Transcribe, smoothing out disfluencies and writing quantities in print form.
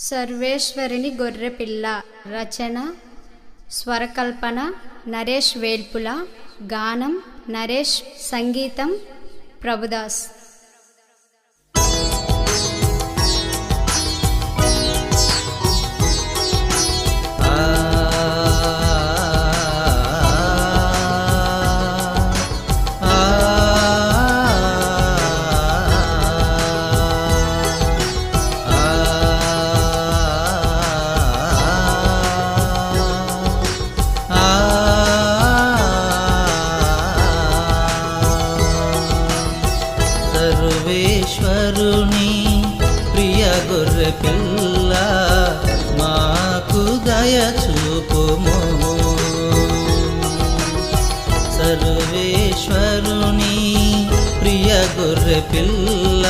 సర్వేశ్వరుని గొర్రెపిల్ల. రచన స్వరకల్పన నరేష్ వేల్పుల. గానం నరేష్. సంగీతం ప్రభుదాస్. సర్వేశ్వరుని ప్రియ గొర్రె పిల్ల, మాకు దయ చూపుము. సర్వేశ్వరుని ప్రియ గొర్రె పిల్ల,